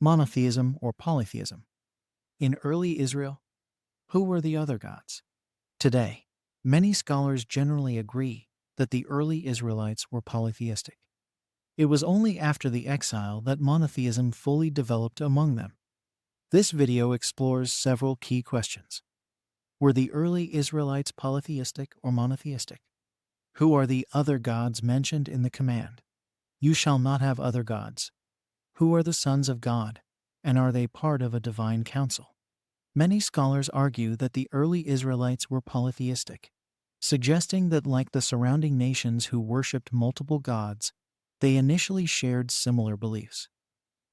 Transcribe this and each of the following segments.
Monotheism or polytheism. In early Israel, who were the other gods? Today, many scholars generally agree that the early Israelites were polytheistic. It was only after the exile that monotheism fully developed among them. This video explores several key questions. Were the early Israelites polytheistic or monotheistic? Who are the other gods mentioned in the command? You shall not have other gods. Who are the sons of God, and are they part of a divine council? Many scholars argue that the early Israelites were polytheistic, suggesting that like the surrounding nations who worshipped multiple gods, they initially shared similar beliefs.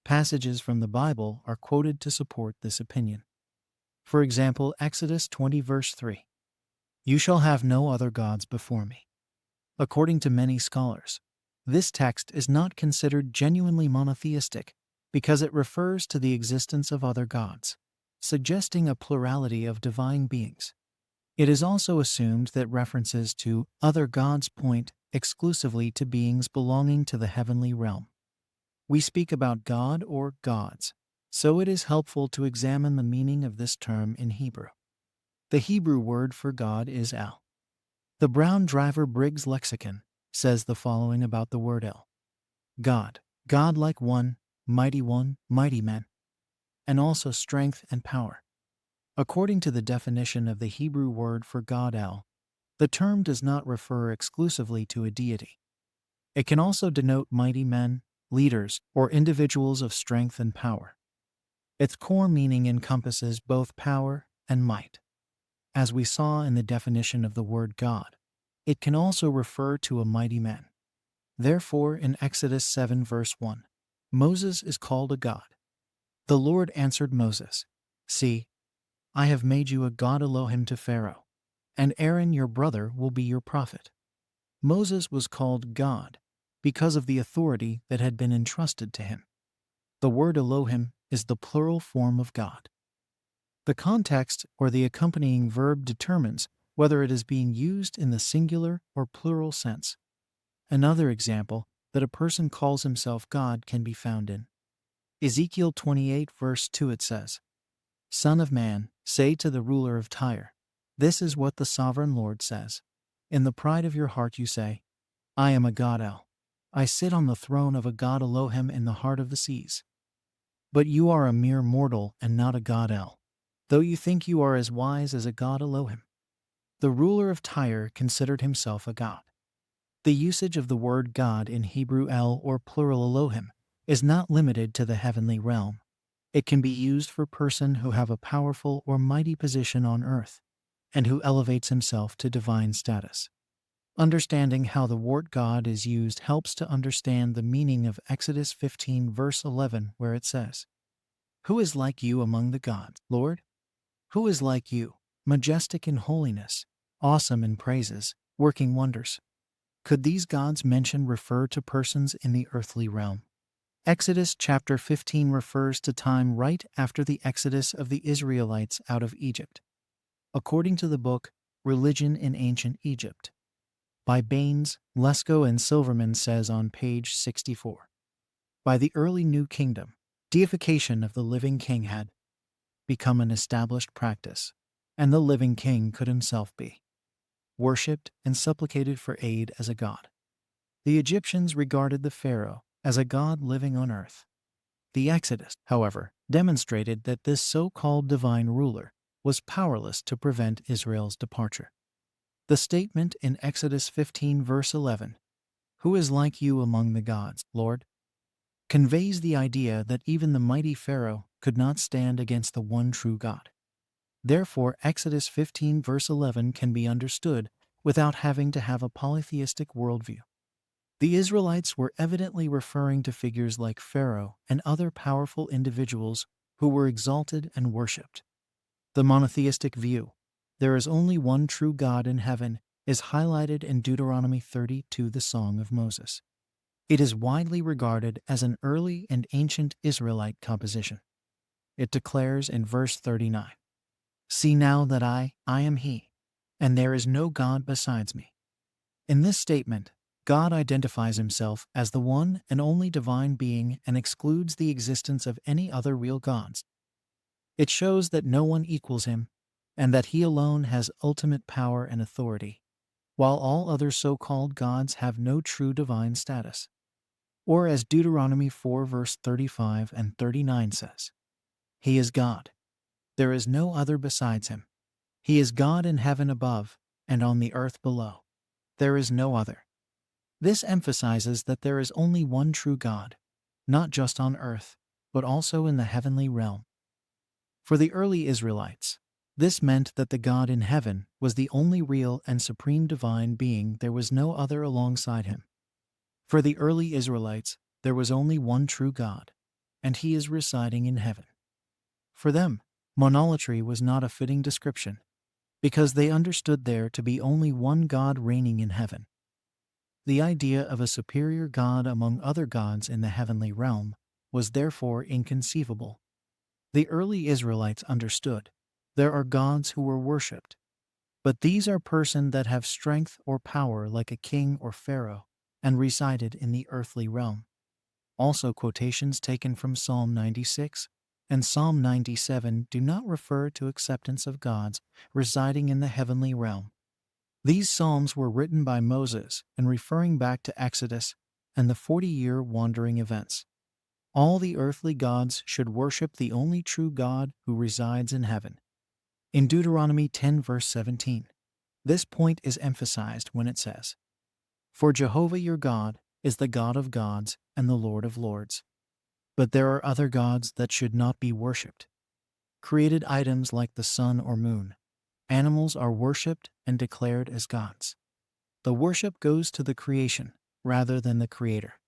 Passages from the Bible are quoted to support this opinion. For example, Exodus 20 verse 3. You shall have no other gods before me. According to many scholars, this text is not considered genuinely monotheistic because it refers to the existence of other gods, suggesting a plurality of divine beings. It is also assumed that references to other gods point exclusively to beings belonging to the heavenly realm. We speak about God or gods, so it is helpful to examine the meaning of this term in Hebrew. The Hebrew word for God is El. The Brown Driver Briggs lexicon says the following about the word El. God, God like one, mighty man, and also strength and power. According to the definition of the Hebrew word for God El, the term does not refer exclusively to a deity. It can also denote mighty men, leaders, or individuals of strength and power. Its core meaning encompasses both power and might. As we saw in the definition of the word God, it can also refer to a mighty man. Therefore, in Exodus 7 verse 1, Moses is called a god. The Lord answered Moses, See, I have made you a god Elohim to Pharaoh, and Aaron your brother will be your prophet. Moses was called God because of the authority that had been entrusted to him. The word Elohim is the plural form of God. The context or the accompanying verb determines whether it is being used in the singular or plural sense. Another example that a person calls himself God can be found in Ezekiel 28 verse 2. It says, Son of man, say to the ruler of Tyre, this is what the sovereign Lord says. In the pride of your heart you say, I am a god El. I sit on the throne of a god Elohim in the heart of the seas. But you are a mere mortal and not a god El, though you think you are as wise as a god Elohim. The ruler of Tyre considered himself a god. The usage of the word God in Hebrew El or plural Elohim is not limited to the heavenly realm. It can be used for person who have a powerful or mighty position on earth and who elevates himself to divine status. Understanding how the word God is used helps to understand the meaning of Exodus 15 verse 11 where it says, Who is like you among the gods, Lord? Who is like you, majestic in holiness, awesome in praises, working wonders? Could these gods mentioned refer to persons in the earthly realm? Exodus chapter 15 refers to time right after the exodus of the Israelites out of Egypt. According to the book Religion in Ancient Egypt, by Baines, Lesko, and Silverman says on page 64, by the early New Kingdom, deification of the living king had become an established practice, and the living king could himself be worshipped and supplicated for aid as a god. The Egyptians regarded the pharaoh as a god living on earth. The Exodus, however, demonstrated that this so-called divine ruler was powerless to prevent Israel's departure. The statement in Exodus 15 verse 11, Who is like you among the gods, Lord? Conveys the idea that even the mighty Pharaoh could not stand against the one true God. Therefore, Exodus 15 verse 11 can be understood without having to have a polytheistic worldview. The Israelites were evidently referring to figures like Pharaoh and other powerful individuals who were exalted and worshipped. The monotheistic view, there is only one true God in heaven, is highlighted in Deuteronomy 32, the Song of Moses. It is widely regarded as an early and ancient Israelite composition. It declares in verse 39, See now that I am He, and there is no God besides me. In this statement, God identifies himself as the one and only divine being and excludes the existence of any other real gods. It shows that no one equals him, and that he alone has ultimate power and authority, while all other so-called gods have no true divine status. Or as Deuteronomy 4 verse 35 and 39 says, "He is God. There is no other besides him. He is God in heaven above, and on the earth below. There is no other." This emphasizes that there is only one true God, not just on earth, but also in the heavenly realm. For the early Israelites, this meant that the God in heaven was the only real and supreme divine being. There was no other alongside him. For the early Israelites, there was only one true God, and he is residing in heaven. For them, monolatry was not a fitting description, because they understood there to be only one God reigning in heaven. The idea of a superior God among other gods in the heavenly realm was therefore inconceivable. The early Israelites understood there are gods who were worshipped, but these are persons that have strength or power like a king or pharaoh and resided in the earthly realm. Also, quotations taken from Psalm 96 and Psalm 97 do not refer to acceptance of gods residing in the heavenly realm. These psalms were written by Moses and referring back to Exodus and the 40-year wandering events. All the earthly gods should worship the only true God who resides in heaven. In Deuteronomy 10 verse 17, this point is emphasized when it says, "For Jehovah your God is the God of gods and the Lord of lords. But there are other gods that should not be worshipped. Created items like the sun or moon, animals are worshipped and declared as gods. The worship goes to the creation rather than the creator."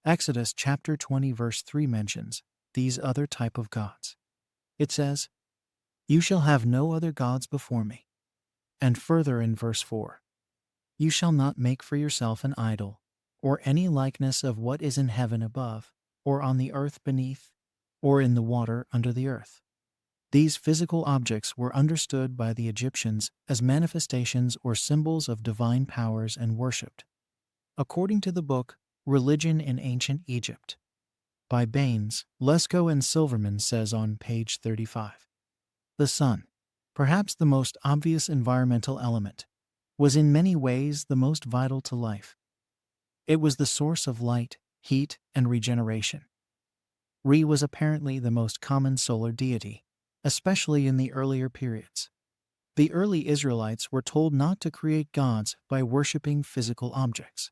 Exodus chapter 20 verse 3 mentions these other type of gods. It says, "You shall have no other gods before me." And further in verse 4, "You shall not make for yourself an idol, or any likeness of what is in heaven above, or on the earth beneath, or in the water under the earth." These physical objects were understood by the Egyptians as manifestations or symbols of divine powers and worshipped. According to the book Religion in Ancient Egypt by Baines, Lesko and Silverman says on page 35, "The sun, perhaps the most obvious environmental element, was in many ways the most vital to life. It was the source of light, heat, and regeneration. Re was apparently the most common solar deity, especially in the earlier periods. The early Israelites were told not to create gods by worshiping physical objects.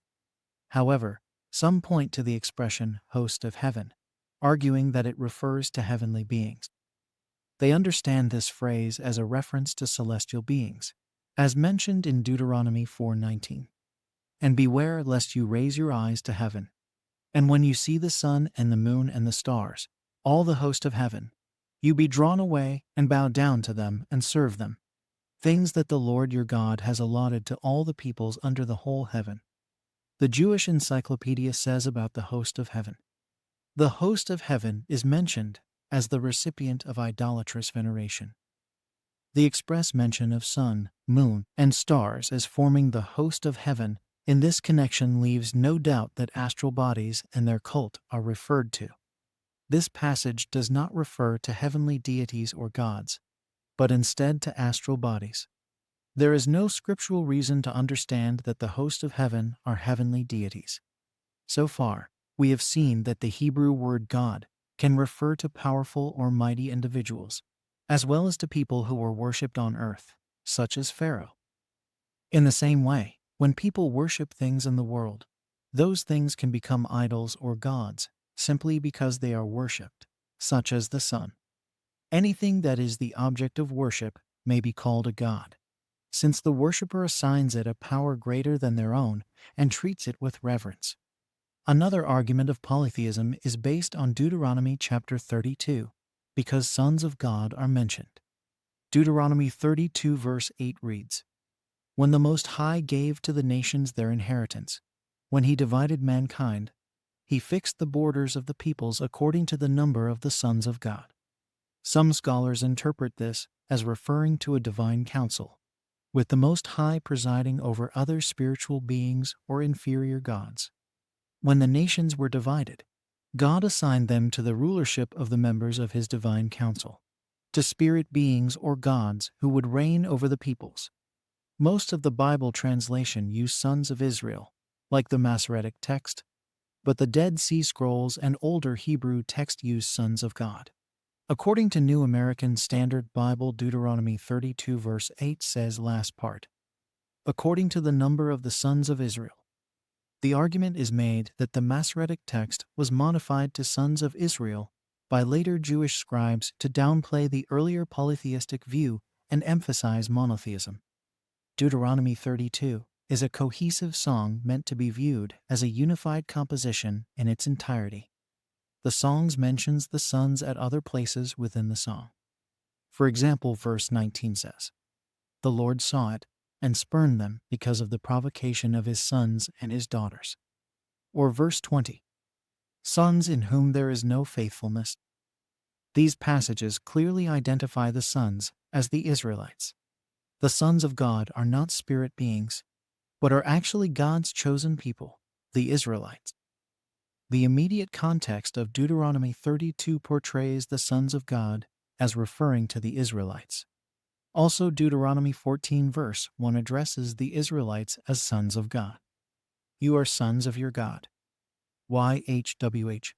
However, some point to the expression host of heaven, arguing that it refers to heavenly beings. They understand this phrase as a reference to celestial beings, as mentioned in Deuteronomy 4:19. "And beware lest you raise your eyes to heaven, and when you see the sun and the moon and the stars, all the host of heaven, you be drawn away and bow down to them and serve them, things that the Lord your God has allotted to all the peoples under the whole heaven." The Jewish Encyclopedia says about the host of heaven, "The host of heaven is mentioned as the recipient of idolatrous veneration. The express mention of sun, moon, and stars as forming the host of heaven in this connection leaves no doubt that astral bodies and their cult are referred to. This passage does not refer to heavenly deities or gods, but instead to astral bodies. There is no scriptural reason to understand that the host of heaven are heavenly deities. So far, we have seen that the Hebrew word God can refer to powerful or mighty individuals, as well as to people who were worshipped on earth, such as Pharaoh. In the same way, when people worship things in the world, those things can become idols or gods simply because they are worshipped, such as the sun. Anything that is the object of worship may be called a god, since the worshiper assigns it a power greater than their own and treats it with reverence. Another argument of polytheism is based on Deuteronomy chapter 32, because sons of God are mentioned. Deuteronomy 32 verse 8 reads, "When the Most High gave to the nations their inheritance, when he divided mankind, he fixed the borders of the peoples according to the number of the sons of God." Some scholars interpret this as referring to a divine council, with the Most High presiding over other spiritual beings or inferior gods. When the nations were divided, God assigned them to the rulership of the members of his divine council, to spirit beings or gods who would reign over the peoples. Most of the Bible translation use sons of Israel, like the Masoretic text, but the Dead Sea Scrolls and older Hebrew text use sons of God. According to New American Standard Bible, Deuteronomy 32 verse 8 says last part, according to the number of the sons of Israel. The argument is made that the Masoretic text was modified to sons of Israel by later Jewish scribes to downplay the earlier polytheistic view and emphasize monotheism. Deuteronomy 32 is a cohesive song meant to be viewed as a unified composition in its entirety. The song mentions the sons at other places within the song. For example, verse 19 says, "The Lord saw it and spurned them because of the provocation of his sons and his daughters." Or verse 20, "Sons in whom there is no faithfulness." These passages clearly identify the sons as the Israelites. The sons of God are not spirit beings, but are actually God's chosen people, the Israelites. The immediate context of Deuteronomy 32 portrays the sons of God as referring to the Israelites. Also, Deuteronomy 14 verse 1 addresses the Israelites as sons of God. You are sons of your God. YHWH.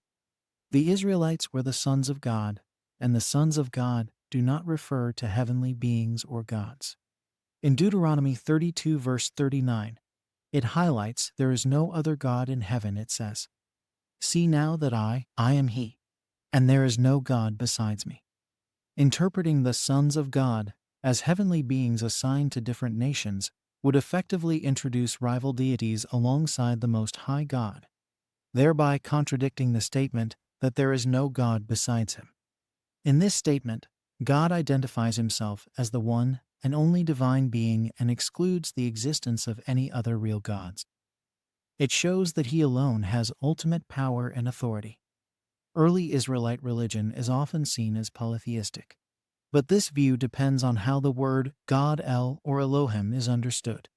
The Israelites were the sons of God, and the sons of God do not refer to heavenly beings or gods. In Deuteronomy 32 verse 39, it highlights there is no other God in heaven. It says, "See now that I am He, and there is no God besides me." Interpreting the sons of God as heavenly beings assigned to different nations would effectively introduce rival deities alongside the Most High God, thereby contradicting the statement that there is no God besides him. In this statement, God identifies himself as the one and only divine being and excludes the existence of any other real gods. It shows that he alone has ultimate power and authority. Early Israelite religion is often seen as polytheistic, but this view depends on how the word God El or Elohim is understood.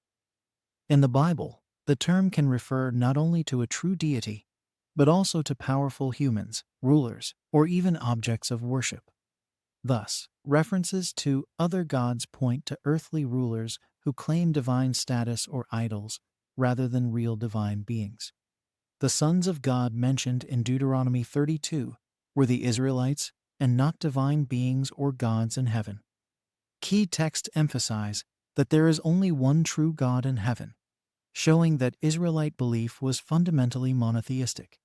In the Bible, the term can refer not only to a true deity, but also to powerful humans, rulers, or even objects of worship. Thus, references to other gods point to earthly rulers who claim divine status or idols rather than real divine beings. The sons of God mentioned in Deuteronomy 32 were the Israelites and not divine beings or gods in heaven. Key texts emphasize that there is only one true God in heaven, showing that Israelite belief was fundamentally monotheistic.